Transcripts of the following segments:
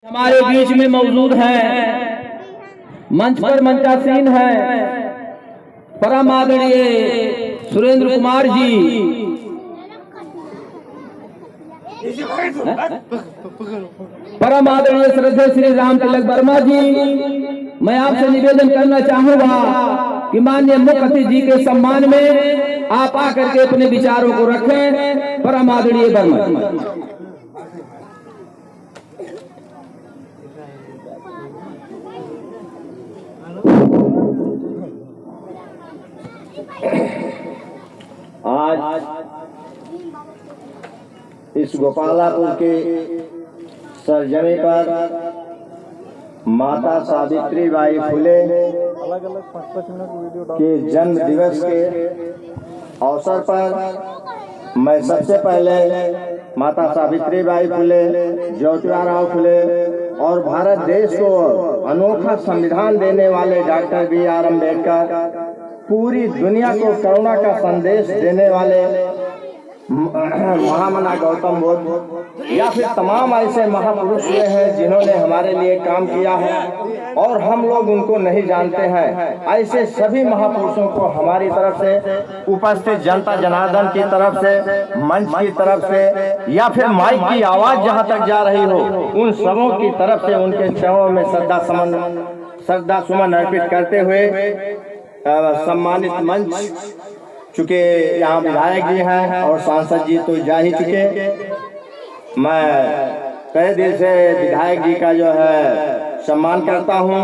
हमारे बीच में मौजूद हैं, मंच पर मंचासीन हैं परम आदरणीय सुरेंद्र कुमार जी, परम आदरणीय श्रद्धेय श्री राम तिलक वर्मा जी। मैं आपसे निवेदन करना चाहूंगा कि माननीय मुख्य अतिथि जी के सम्मान में आप आकर के अपने विचारों को रखें। परम आदरणीय वर्मा जी। आज इस गोपालापुर के सरजमी पर माता सावित्रीबाई फुले के जन्म दिवस के अवसर पर मैं सबसे पहले माता सावित्रीबाई फुले, ज्योतिराव फुले और भारत देश को अनोखा संविधान देने वाले डॉक्टर B.R. अम्बेडकर, पूरी दुनिया को करुणा का संदेश देने वाले महामना गौतम बुद्ध या फिर तमाम ऐसे महापुरुष हुए हैं जिन्होंने हमारे लिए काम किया है और हम लोग उनको नहीं जानते हैं। ऐसे सभी महापुरुषों को हमारी तरफ से, उपस्थित जनता जनार्दन की तरफ से, मंच की तरफ से या फिर माइक की आवाज जहां तक जा रही हो, उन सबों की तरफ से उनके चरणों में श्रद्धा सुमन अर्पित करते हुए सम्मानित मंच, चूंकि यहाँ विधायक जी हैं और सांसद जी तो जा ही चुके, मैं तहे दिल से विधायक जी का जो है सम्मान करता हूँ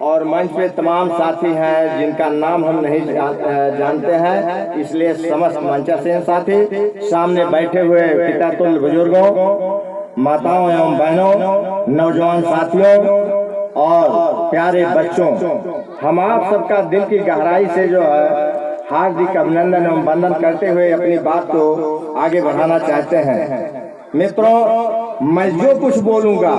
और मंच पे तमाम साथी हैं जिनका नाम हम नहीं जानते हैं, इसलिए समस्त मंचासीन साथी, सामने बैठे हुए पिता तुल्य बुजुर्गों, माताओं एवं बहनों, नौजवान साथियों और प्यारे बच्चों, हम आप सबका दिल की गहराई से जो है हार्दिक अभिनंदन एवं वंदन करते हुए अपनी बात को आगे बढ़ाना चाहते हैं। मित्रों, मैं जो कुछ बोलूंगा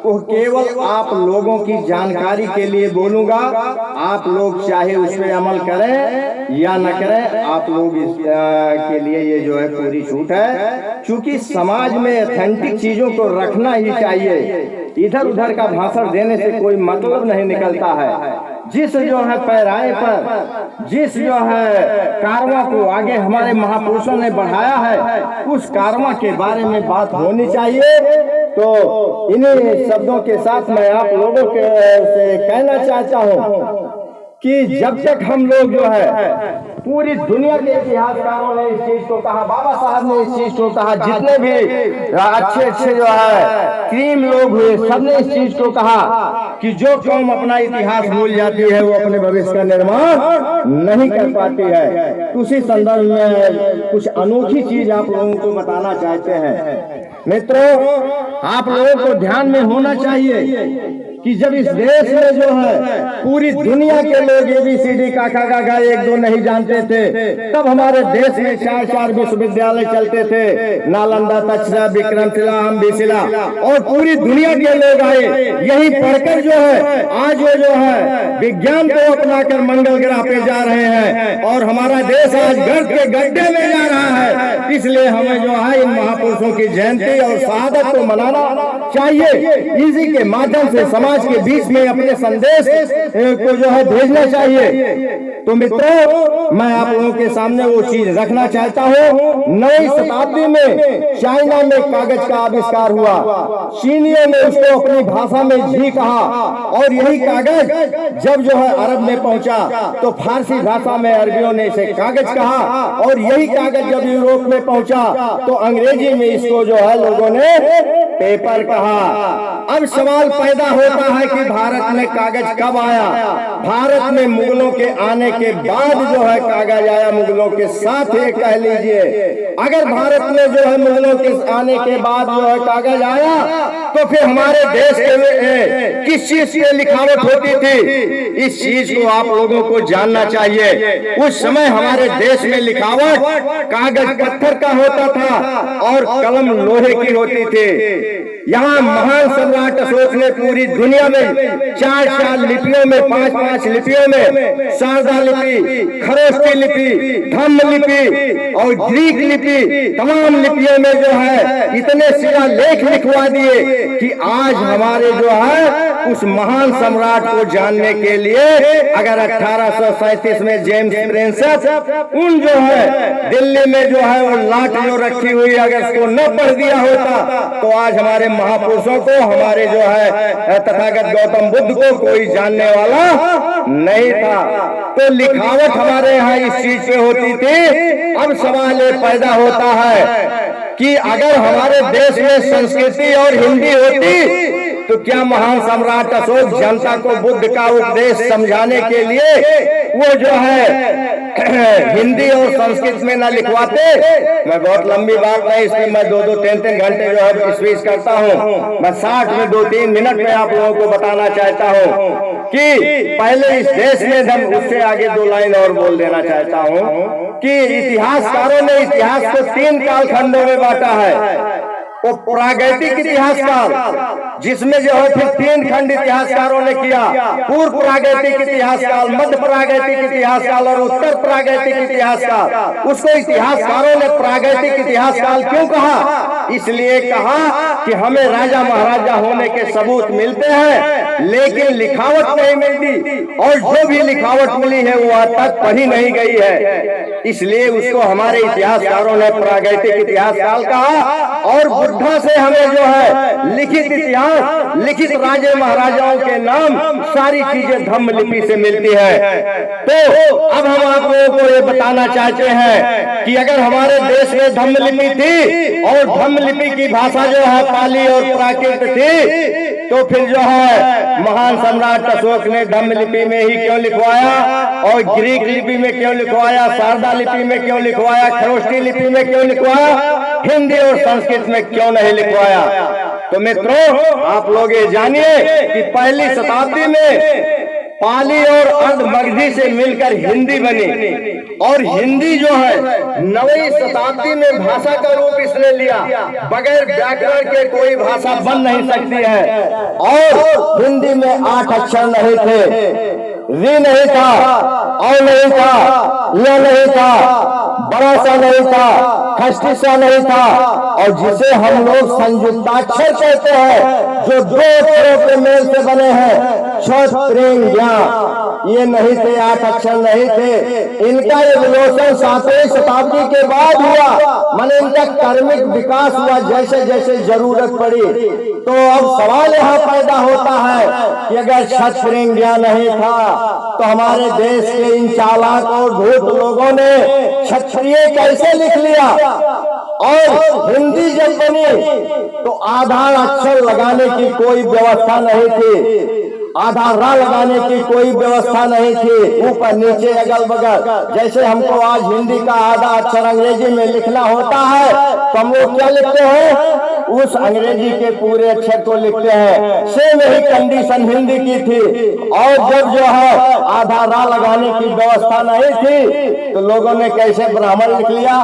वो केवल आप लोगों की जानकारी के लिए बोलूंगा। आप लोग चाहे उस पर अमल करें या न करें, आप लोग के लिए ये जो है पूरी छूट है, क्योंकि समाज में ऑथेंटिक चीजों को रखना ही चाहिए। इधर उधर का भाषण देने से कोई मतलब नहीं निकलता है। जिस जो है पैराए पर, जिस जो है कारवां को आगे हमारे महापुरुषों ने बढ़ाया है, उस कारवां के बारे में बात होनी चाहिए। तो इन्हीं शब्दों के साथ मैं आप लोगों के से कहना चाहता हूँ कि जब तक हम लोग जो है, पूरी दुनिया के इतिहासकारों ने इस चीज को कहा, बाबा साहब ने इस चीज को कहा, जितने भी अच्छे अच्छे जो है क्रीम लोग हुए, सबने इस चीज को कहा कि जो कौम अपना इतिहास भूल जाती है वो अपने भविष्य का निर्माण नहीं कर पाती है। उसी संदर्भ में कुछ अनोखी चीज आप लोगों को बताना चाहते हैं। मित्रों, आप लोगों को ध्यान में होना चाहिए कि जब इस देश में जो है पूरी दुनिया के लोग ABCD का 1 2 नहीं जानते थे, तब हमारे देश में 4 विश्वविद्यालय चलते थे, नालंदा, तक्षशिला, विक्रमशिला, अम्बिशिला, और पूरी दुनिया के लोग आए यही पढ़कर जो है आज वो जो है विज्ञान को अपनाकर मंगल ग्रह पे जा रहे हैं और हमारा देश आज गर्द के गड्ढे में जा रहा है। इसलिए हमें जो है इन महापुरुषों की जयंती और शहादत को मनाना चाहिए। इसी के माध्यम से समाज के बीच में अपने संदेश को जो है भेजना चाहिए। तो मित्रों, मैं आप लोगों के सामने वो चीज रखना चाहता हूँ। 9वीं शताब्दी में चाइना में कागज का आविष्कार हुआ, चीनियों ने उसको अपनी भाषा में झी कहा, और यही कागज जब जो है अरब में पहुंचा तो फारसी भाषा में अरबियों ने इसे कागज कहा, और यही कागज जब यूरोप में पहुंचा तो अंग्रेजी में इसको जो है लोगों ने पेपर कहा। अब सवाल पैदा होता है कि भारत में कागज कब आया? भारत में मुगलों के आने के बाद जो है कागज आया, मुगलों के साथ ही कह लीजिए। अगर भारत में जो है मुगलों के आने के बाद जो है कागज आया, तो फिर हमारे देश के किस चीज की लिखावट होती थी? इस चीज को आप लोगों को जानना चाहिए। उस समय हमारे देश में लिखावट कागज पत्थर का होता था और कलम लोहे की होती थी। यहाँ महान सम्राट अशोक ने पूरी दुनिया में 4 लिपियों में 5 लिपियों में शारदा लिपि, खरोष्टी लिपि, धम्म लिपि और ग्रीक लिपि, तमाम लिपियों में जो है इतने शिलालेख लिखवा दिए कि आज हमारे जो है उस महान सम्राट को जानने के लिए अगर 1837 में जेम्स प्रिंसेस उन जो है दिल्ली में जो है वो लाट जो रखी हुई अगर उसको न पढ़ दिया होता तो आज हमारे महापुरुषों को, हमारे जो है तथागत गौतम बुद्ध को कोई जानने वाला नहीं था। तो लिखावट हमारे यहाँ इस चीज पे होती थी। अब सवाल ये पैदा होता है कि अगर हमारे देश में संस्कृति और हिंदी होती तो क्या महान सम्राट अशोक जनता को बुद्ध का उपदेश समझाने के लिए वो जो है हिंदी और संस्कृत में न लिखवाते? मैं बहुत लंबी बात नहीं, इसमें मैं 2-2, 3-3 घंटे जो है स्पीच करता हूँ। मैं 60 में 2-3 मिनट में आप लोगों को बताना चाहता हूँ कि पहले इस देश में हम उससे आगे 2 लाइन और बोल देना चाहता हूँ कि इतिहासकारों ने इतिहास को 3 कालखंडों में बांटा है। वो प्रागैतिक इतिहासकाल जिसमें जो है फिर 3 खंड इतिहासकारों ने किया, पूर्व प्रागैतिक इतिहास काल, मध्य प्रागैतिक इतिहास काल और उत्तर प्रागैतिक इतिहास काल। उसको इतिहासकारों ने प्रागैतिक इतिहास काल क्यों कहा? इसलिए कहा कि हमें राजा महाराजा होने के सबूत मिलते हैं लेकिन लिखावट नहीं मिलती और जो भी लिखावट मिली है वो आज तक पढ़ी नहीं गई है। इसलिए उसको हमारे इतिहासकारों ने प्रागैतिक इतिहास काल कहा और बुद्धा से हमें जो है लिखित इतिहास, लिखित राजे महाराजाओं के नाम सारी चीजें धम्म लिपि से मिलती है। तो अब हम आप लोगों को ये बताना चाहते हैं कि अगर हमारे देश में धम्म लिपि थी और धम्म लिपि की भाषा जो है पाली और प्राकृत थी तो फिर जो है महान सम्राट अशोक ने धम्म लिपि में ही क्यों लिखवाया और ग्रीक लिपि में क्यों लिखवाया, शारदा लिपि में क्यों लिखवाया, खरोष्टी लिपि में क्यों लिखवाया, हिंदी और संस्कृत में क्यों नहीं लिखवाया? तो मित्रों आप लोग ये जानिए कि पहली शताब्दी में पाली और अर्धमगधी से मिलकर हिंदी बनी और हिंदी जो है 9वीं शताब्दी में भाषा का रूप इसने लिया। बगैर व्याकरण के कोई भाषा बन नहीं सकती है। और हिंदी में 8 अक्षर नहीं थे, री नहीं था, औ नहीं था, य नहीं था, बड़ा सा नहीं था, खष्टी सा नहीं था और जिसे हम लोग संयुक्ताक्षर कहते हैं जो 2 अक्षरों के मेल से बने हैं, ये नहीं थे, 8 अक्षर नहीं थे। इनका एवोल्यूशन 7वीं शताब्दी के बाद हुआ, माने इनका कर्मिक विकास हुआ जैसे जैसे जरूरत पड़ी। तो अब सवाल यहाँ पैदा होता है कि अगर क्षत्रिय नहीं था तो हमारे देश के इन चालाक और धूर्त लोगों ने क्षत्रिय कैसे लिख लिया? और हिंदी जब बनी तो आधार अक्षर लगाने की कोई व्यवस्था नहीं थी, आधार रा लगाने की कोई व्यवस्था नहीं थी, ऊपर नीचे अगल बगल। जैसे हमको आज हिंदी का आधा अक्षर अंग्रेजी में लिखना होता है तो हम लोग क्या लिखते हैं? उस अंग्रेजी के पूरे अक्षर को लिखते हैं। सेम ही कंडीशन हिंदी की थी। और जब जो है आधा रा लगाने की व्यवस्था नहीं थी तो लोगों ने कैसे ब्राह्मण लिख लिया?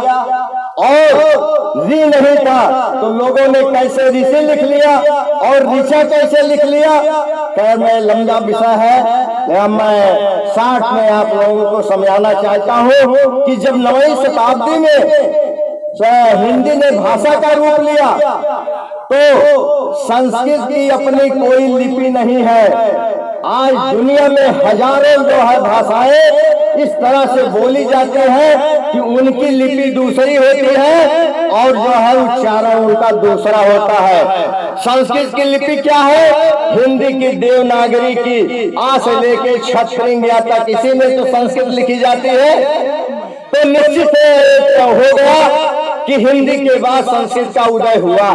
और री नहीं था तो लोगों ने कैसे ऋषि लिख लिया और ऋषा कैसे लिख लिया? खैर मैं लंबा विषय है, मैं 60 में आप लोगों को समझाना चाहता हूँ कि जब 9वीं शताब्दी में हिंदी ने भाषा का रूप लिया तो संस्कृत की अपनी कोई लिपि नहीं है। आज दुनिया में हजारों जो है भाषाएं इस तरह से बोली जाती हैं कि उनकी लिपि दूसरी होती है और जो है उच्चारण उनका दूसरा होता है। संस्कृत की लिपि क्या है? हिंदी की देवनागरी की आ से लेके क्षत्रिय तक इसी में तो संस्कृत लिखी जाती है। तो निश्चित हो गया कि हिंदी के बाद संस्कृत का उदय हुआ।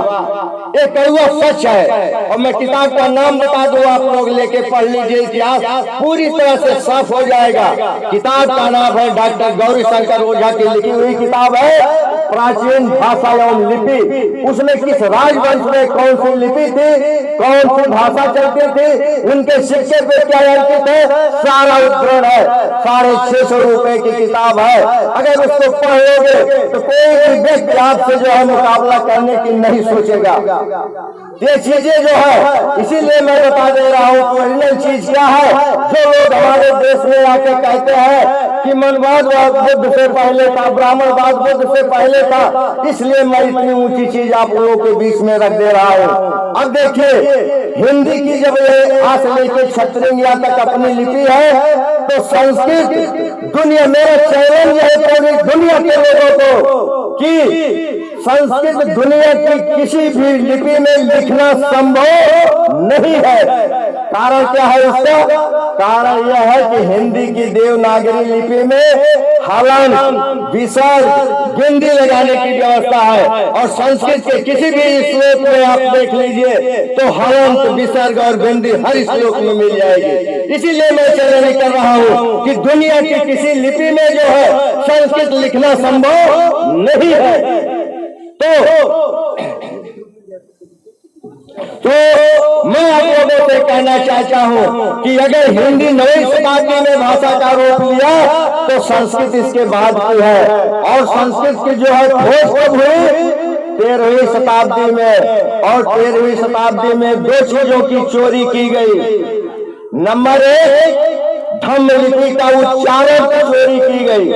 ये कड़वा सच है। और मैं किताब का नाम बता दूं, आप लोग लेके पढ़ लीजिए, इतिहास पूरी तरह से साफ हो जाएगा। किताब का नाम है डॉक्टर गौरी शंकर ओझा की लिखी हुई किताब है प्राचीन भाषा एवं लिपि। उसमें किस राजवंश में कौन सी लिपि थी, कौन सी भाषा चलती थी, उनके शिक्षे पे क्या अंकित है, सारा उद्धरण है। 650 रुपए की किताब है। अगर उसको पढ़ लोगे तो कोई व्यक्ति आपसे जो है मुकाबला करने की नहीं सोचेगा। ये चीजें जो है, इसीलिए मैं बता दे रहा हूँ कि ओरिजिनल चीज क्या है। जो लोग हमारे देश में आके कहते हैं कि मनवाद बुद्ध से पहले था, ब्राह्मणवाद बुद्ध से पहले था, इसलिए मैं इतनी ऊंची चीज आप लोगों के बीच में रख दे रहा हूँ। अब देखिए, हिंदी की जब ये आज लेके छत्तीसगढ़ तक अपनी लिपि है, तो संस्कृत दुनिया, मेरा चैलेंज है पूरी दुनिया के लोगों को कि संस्कृत दुनिया की किसी भी लिपि में लिखना संभव नहीं है। कारण क्या है इसका? कारण यह है कि हिंदी की देवनागरी लिपि में हलन, विसर्ग, गिनती लगाने की व्यवस्था है, और संस्कृत के किसी भी श्लोक में आप देख लीजिए तो हलन, विसर्ग और गिनती हर श्लोक में मिल जाएगी। इसीलिए मैं चैलेंज कर रहा हूँ कि दुनिया की किसी लिपि में जो है संस्कृत लिखना संभव नहीं है। तो मैं आप लोगों से कहना चाहता हूं कि अगर हिंदी 9वीं शताब्दी में भाषा का रूप लिया तो संस्कृत इसके बाद की है, और संस्कृत की जो है खोज कब हुई? 13वीं शताब्दी में। और 13वीं शताब्दी में दो चीजों की चोरी की गई। नंबर 1, धम्म लिपि का उच्चारण चोरी की गई।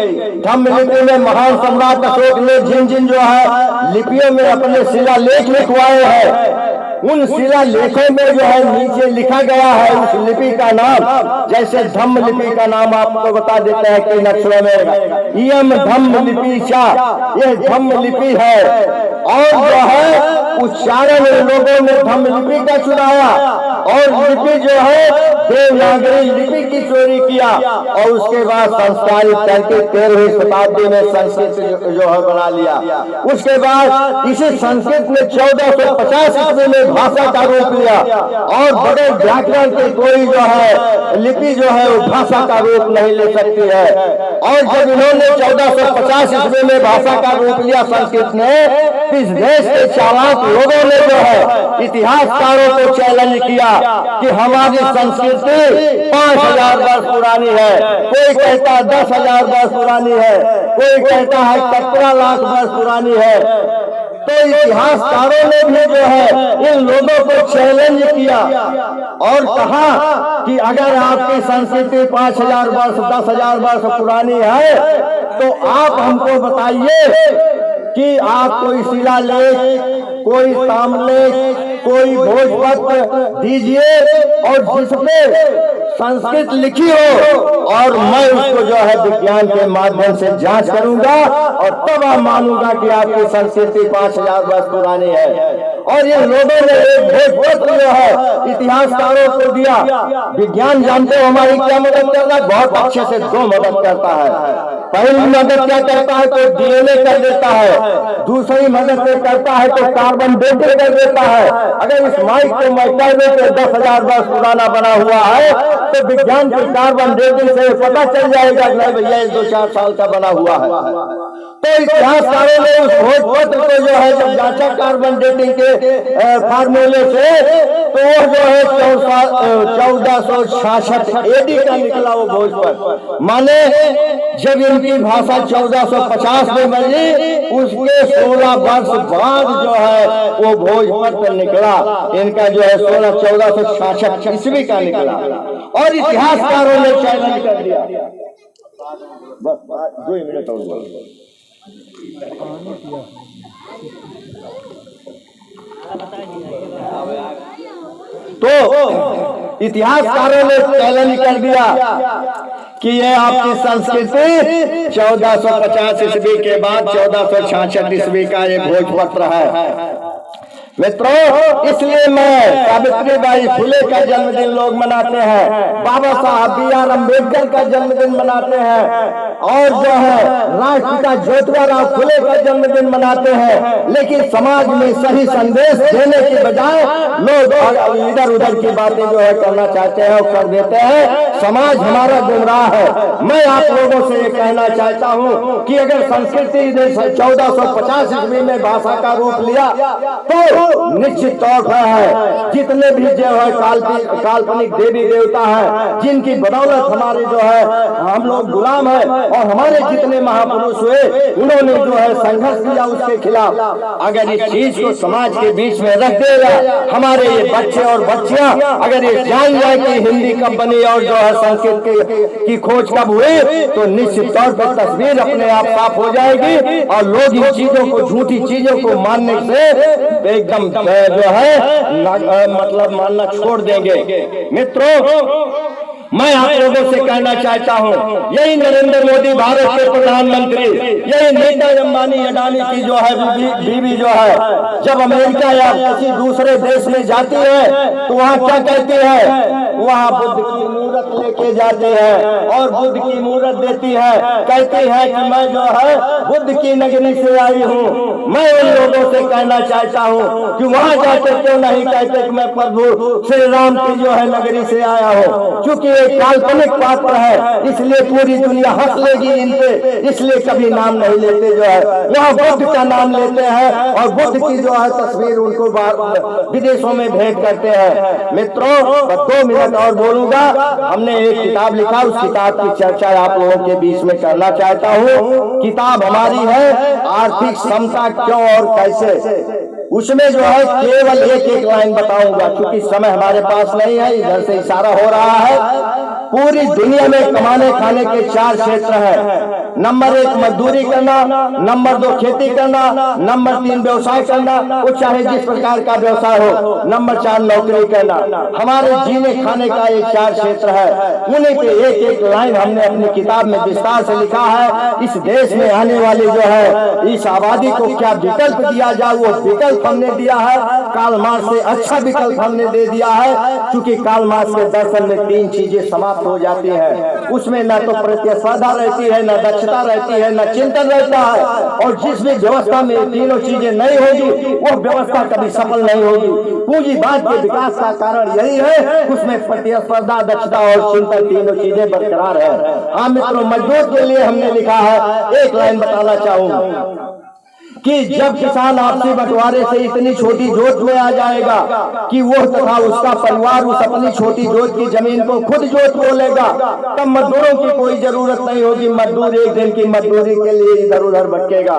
धम्म लिपि में महान सम्राट अशोक ने जिन जिन जो है लिपियों में अपने शिलालेख लिखवाए हैं, उन शिलालेखों में जो है नीचे लिखा गया है उस लिपि का नाम। जैसे धम्म लिपि का नाम आपको बता देते हैं कि अक्षरों में इयम धम्म लिपि चा, यह धम्म लिपि है। और जो है उच्चारण लोगों ने धम्म लिपि का चुनाया, और लिपि जो है देवनागरी लिपि की चोरी किया, और उसके बाद संस्कारित करके 13वीं शताब्दी में संस्कृत जो है बना लिया। उसके बाद इसी संस्कृत ने 1450 ईस्वी में भाषा का रूप लिया, और बगैर व्याकरण के कोई जो है लिपि जो है वो भाषा का रूप नहीं ले सकती है। और जब इन्होंने 1450 ईस्वी में भाषा का रूप लिया संस्कृत ने, इस देश के चालाक लोगों ने जो है इतिहासकारों को चैलेंज किया कि हमारी संस्कृति 5000 वर्ष पुरानी है, कोई कहता है 10,000 वर्ष पुरानी है, कोई कहता है 17 लाख वर्ष पुरानी है। तो इतिहासकारों ने भी जो है इन लोगों को चैलेंज किया और कहा कि अगर आपकी संस्कृति 5000 वर्ष 10,000 वर्ष पुरानी है तो आप हमको बताइए कि आप कोई शिलालेख, कोई ताम्रलेख, कोई भोजपत्र दीजिए और जिसमें संस्कृत लिखी हो, और मैं उसको जो है विज्ञान के माध्यम से जांच करूंगा और तब आप मानूंगा कि आपकी संस्कृति 5000 वर्ष पुरानी है। और ये लोगों ने एक भोजपत्र जो है इतिहासकारों को दिया। विज्ञान जानते हो हमारी क्या मदद करता है? बहुत अच्छे से 2 मदद करता है। पहली मदद क्या करता है? तो डीएनए कर देता है। दूसरी मदद करता है तो कार्बन डेटिंग कर देता है। अगर इस माइक को मैं कह दूं कि 10,000 वर्ष पुराना बना हुआ है तो विज्ञान की कार्बन डेटिंग से पता चल जाएगा कि नहीं भैया 2-4 साल का बना हुआ है। तो इतिहासकारों ने उस भोजपत्र को जो है जब जांचा कार्बन डेटिंग के फार्मूले से, तो वो जो है 1466 एडी का निकला वो भोजपत्र। माने जब इनकी भाषा 1450 में बनी, उसके 16 वर्ष बाद जो है वो भोजपत्र निकला। इनका जो है 1466 ईस्वी का निकला, और इतिहासकारों ने चैलेंज कर दिया। बस 2 मिनट और तो इतिहासकारों ने चैलेंज कर दिया कि ये आपकी संस्कृति 1450 ईस्वी के बाद 1466 ईस्वी का ये भोजपत्र है। मित्रों, इसलिए मैं सावित्रीबाई फुले का जन्मदिन लोग मनाते हैं, बाबा साहब B.R. अम्बेडकर का जन्मदिन मनाते हैं, और जो है राष्ट्रपिता ज्योतिबा राव फुले का जन्मदिन मनाते हैं। लेकिन समाज में सही संदेश देने के बजाय लोग इधर उधर की बातें जो है करना चाहते हैं और कर देते हैं। समाज हमारा गुमराह है। मैं आप लोगों से ये कहना चाहता हूँ कि अगर संस्कृति ने 1450 ईस्वी में भाषा का रूप लिया तो निश्चित तौर पर है जितने भी जो है काल्पनिक देवी देवता है जिनकी बदौलत हमारे जो है हम लोग गुलाम है, और हमारे जितने महापुरुष हुए उन्होंने जो है संघर्ष किया उसके खिलाफ। अगर इस चीज को समाज के बीच में रख देगा, हमारे ये बच्चे और बच्चियां अगर ये जान जाए कि हिंदी कब बनी और जो है संस्कृत की खोज कब हुई, तो निश्चित तौर पर तस्वीर अपने आप साफ हो जाएगी और लोग इन चीजों को, झूठी चीजों को मानने से एकदम जो है मतलब मानना छोड़ देंगे। मित्रों, मैं आप लोगों से कहना चाहता हूं, यही नरेंद्र मोदी भारत के प्रधानमंत्री, यही नीता अंबानी अडानी की जो है बीवी जो है, जब अमेरिका या किसी दूसरे देश में जाती है तो वहाँ क्या कहती है? वहाँ बुद्ध की मूर्त लेके जाती है और बुद्ध की मूर्त देती है, कहती है कि मैं जो है बुद्ध की नगरी से आई हूँ। मैं उन लोगों से कहना चाहता हूँ कि वहाँ जाके क्यों नहीं कहते कि मैं प्रभु श्री राम की जो है नगरी से आया हूँ। क्योंकि एक काल्पनिक पात्र है, इसलिए पूरी दुनिया हंस लेगी इन पे, इसलिए कभी नाम नहीं लेते जो है, वहाँ बुद्ध का नाम लेते हैं और बुद्ध की जो है तस्वीर उनको विदेशों में भेंट करते हैं। मित्रों, 2 मिनट और बोलूंगा। हमने एक किताब लिखा, उस किताब की चर्चा आप लोगों के बीच में करना चाहता हूँ। किताब हमारी है आर्थिक समता क्यों और कैसे। उसमें जो है केवल एक लाइन बताऊंगा, क्योंकि समय हमारे पास नहीं है, इधर से इशारा हो रहा है। पूरी दुनिया में कमाने खाने के 4 क्षेत्र हैं। नंबर 1 मजदूरी करना, नंबर 2 खेती करना, नंबर 3 व्यवसाय करना, वो चाहे जिस प्रकार का व्यवसाय हो, नंबर 4 नौकरी करना। हमारे जीने खाने का ये 4 क्षेत्र है। उन्हीं पे एक लाइन हमने अपनी किताब में विस्तार से लिखा है। इस देश में आने वाली जो है इस आबादी को क्या विकल्प दिया जाए, वो विकल्प हमने दिया है। कार्ल मार्क्स से अच्छा विकल्प हमने दे दिया है, क्योंकि कार्ल मार्क्स के दर्शन में 3 चीजें समाप्त हो जाती है। उसमें न तो प्रतिस्पर्धा रहती है, न दक्षता रहती है, न चिंतन रहता है। और जिस भी व्यवस्था में तीनों चीजें नहीं होगी, वो व्यवस्था कभी सफल नहीं होगी। पूंजीवाद के विकास का कारण यही है, उसमें प्रतिस्पर्धा, दक्षता और चिंतन तीनों चीजें बरकरार है। हाँ मित्रों, मजदूर के लिए हमने लिखा है, एक लाइन बताना चाहूंगा कि जब किसान आपसी बंटवारे से इतनी छोटी जोत में आ जाएगा कि वो तथा उसका परिवार उस अपनी छोटी जोत की जमीन को खुद जोत को लेगा, तब मजदूरों की कोई जरूरत नहीं होगी। मजदूर एक दिन की मजदूरी के लिए इधर उधर भटकेगा।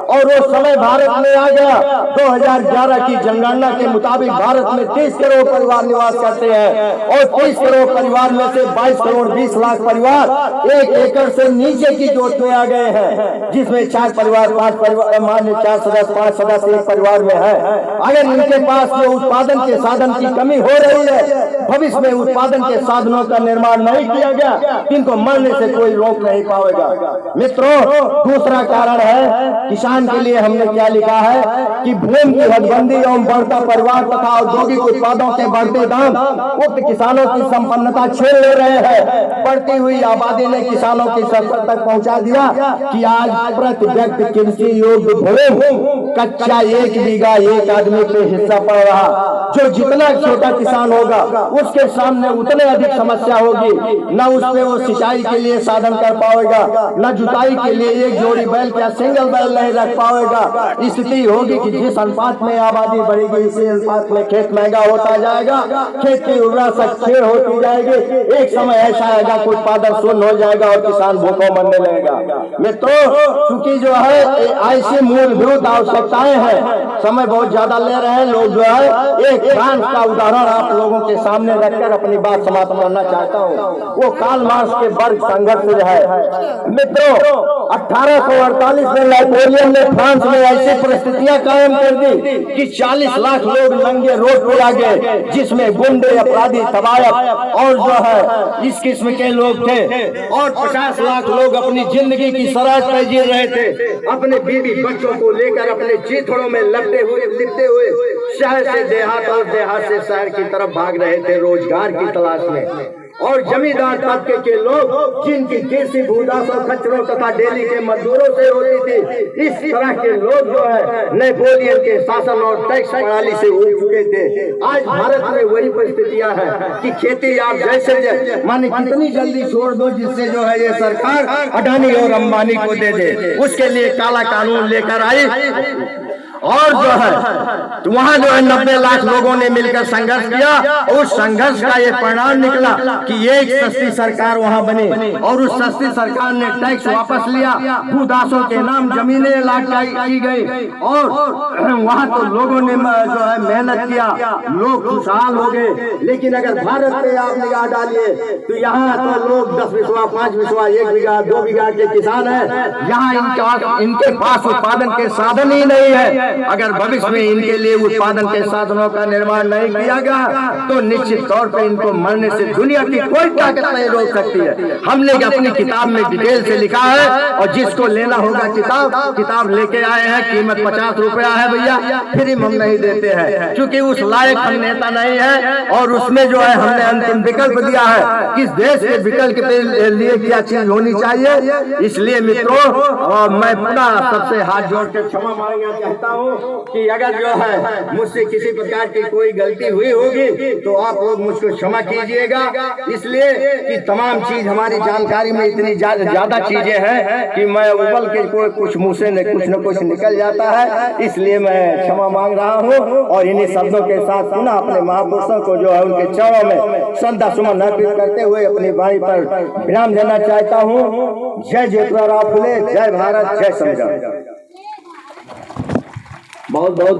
और वो समय भारत में आ गया। 2011 की जनगणना के मुताबिक भारत में 30 करोड़ परिवार निवास करते हैं और 30 करोड़ परिवार में से 22 करोड़ 20 लाख परिवार 1 एकड़ से नीचे की जोत में आ गए हैं, जिसमें 4 परिवार 5 परिवार 4 सदस्य 5 सदस्य एक परिवार में है। अगर इनके पास जो उत्पादन के साधन की कमी हो रही है, भविष्य में उत्पादन के साधनों का निर्माण नहीं किया गया, इनको मरने से कोई रोक नहीं पाएगा। मित्रों, दूसरा कारण है किसान के लिए हमने क्या लिखा है कि भूमि की हदबंदी एवं बढ़ता परिवार तथा औद्योगिक उत्पादों के बढ़ते दाम उक्त किसानों की संपन्नता छीन ले रहे हैं। बढ़ती हुई आबादी ने किसानों की संकट तक पहुंचा दिया कि आज प्रति व्यक्ति कृषि योग्य कच्चा 1 बीघा एक आदमी पे हिस्सा पड़ रहा। जो जितना छोटा किसान होगा उसके सामने उतने अधिक समस्या होगी। न उसमें वो सिंचाई के लिए साधन कर पाएगा, न जुताई के लिए एक जोड़ी बैल या सिंगल बैल नहीं रख पाएगा। स्थिति होगी कि जिस अनुपात में आबादी बढ़ेगी, इसी अनुपात में खेत महंगा होता जाएगा, खेत की उर्वरा शक्ति होती जाएगी। एक समय ऐसा आएगा कि उत्पादन शून्य हो जाएगा और किसान भूखों मरने लगेगा। मित्रों, चूंकि जो है ऐसी मूलभूत आवश्यकताएं हैं, समय बहुत ज्यादा ले रहे हैं लोग, जो है एक फ्रांस का उदाहरण आप लोगों के सामने रखकर अपनी बात समाप्त करना चाहता हूँ। वो कार्ल मार्क्स के वर्ग संघर्ष जो है। मित्रों, 1848 में नेपोलियन ने फ्रांस में ऐसी परिस्थितियां कायम कर दी कि 40 लाख लोग नंगे रोड पर आ गए, जिसमें गुंडे, अपराधी, तबायक और जो है इस किस्म के लोग थे। और 50 लाख लोग अपनी जिंदगी की शरारत में जी रहे थे, अपने बीवी बच्चों को लेकर अपने चीथड़ों में लिपटे हुए शहर से देहात और देहात से शहर की तरफ भाग रहे थे रोजगार की तलाश में। और जमींदार तबके के लोग जिनकी कृषि भूदासों खच्चरों तथा डेली के मजदूरों से होती थी, इस तरह के लोग जो है नेपोलियन के शासन और टैक्स प्रणाली से उब चुके थे। आज भारत में वही परिस्थितियां हैं कि खेती आप जैसे माने कितनी जल्दी छोड़ दो जिससे जो है ये सरकार अडानी और अंबानी को दे दे, उसके लिए काला कानून लेकर आई। और जो है वहाँ जो है 90 लाख लोगों ने मिलकर संघर्ष किया। उस संघर्ष का ये परिणाम निकला कि एक सस्ती सरकार वहाँ बनी और उस सस्ती सरकार ने टैक्स वापस लिया, भूदासों के नाम जमीनें लाट की गई और वहाँ तो लोगों ने जो है मेहनत किया, लोग खुशहाल हो गए। लेकिन अगर भारत पे आप निगाह डालिए तो यहाँ तो लोग 10 बिस्वा 5 बिस्वा 1 बीघा 2 बीघा के किसान हैं। यहाँ इनके पास उत्पादन के साधन ही नहीं है। अगर भविष्य में इनके लिए उत्पादन के साधनों का निर्माण नहीं किया गया तो निश्चित तौर पर इनको मरने से दुनिया की कोई ताकत नहीं रोक सकती है। हमने अपनी किताब में डिटेल से लिखा है और जिसको लेना होगा किताब लेके आए हैं। कीमत 50 रुपया है भैया, फ्री हम नहीं देते हैं क्योंकि उस लायक हम नेता नहीं है। और उसमें जो है हमने अंतिम विकल्प दिया है किस देश के विकल्प के लिए क्या चीज होनी चाहिए। इसलिए मित्रों मैं पुनः सबसे हाथ जोड़ के क्षमा मांगना चाहता हूँ कि अगर जो है मुझसे किसी प्रकार की कोई गलती हुई होगी तो आप लोग मुझको क्षमा कीजिएगा। इसलिए कि तमाम चीज हमारी जानकारी में इतनी ज्यादा चीजें हैं कि मैं उबल के कुछ मुंह से कुछ न कुछ निकल जाता है। इसलिए मैं क्षमा मांग रहा हूँ और इन्हीं शब्दों के साथ पुनः अपने महापुरुषों को जो है उनके चरणों में श्रद्धा सुमन अर्पित करते हुए अपनी वाणी पर विराम देना चाहता हूँ। जय ज्योतिराव फुले, जय भारत, जय संविधान। बहुत बहुत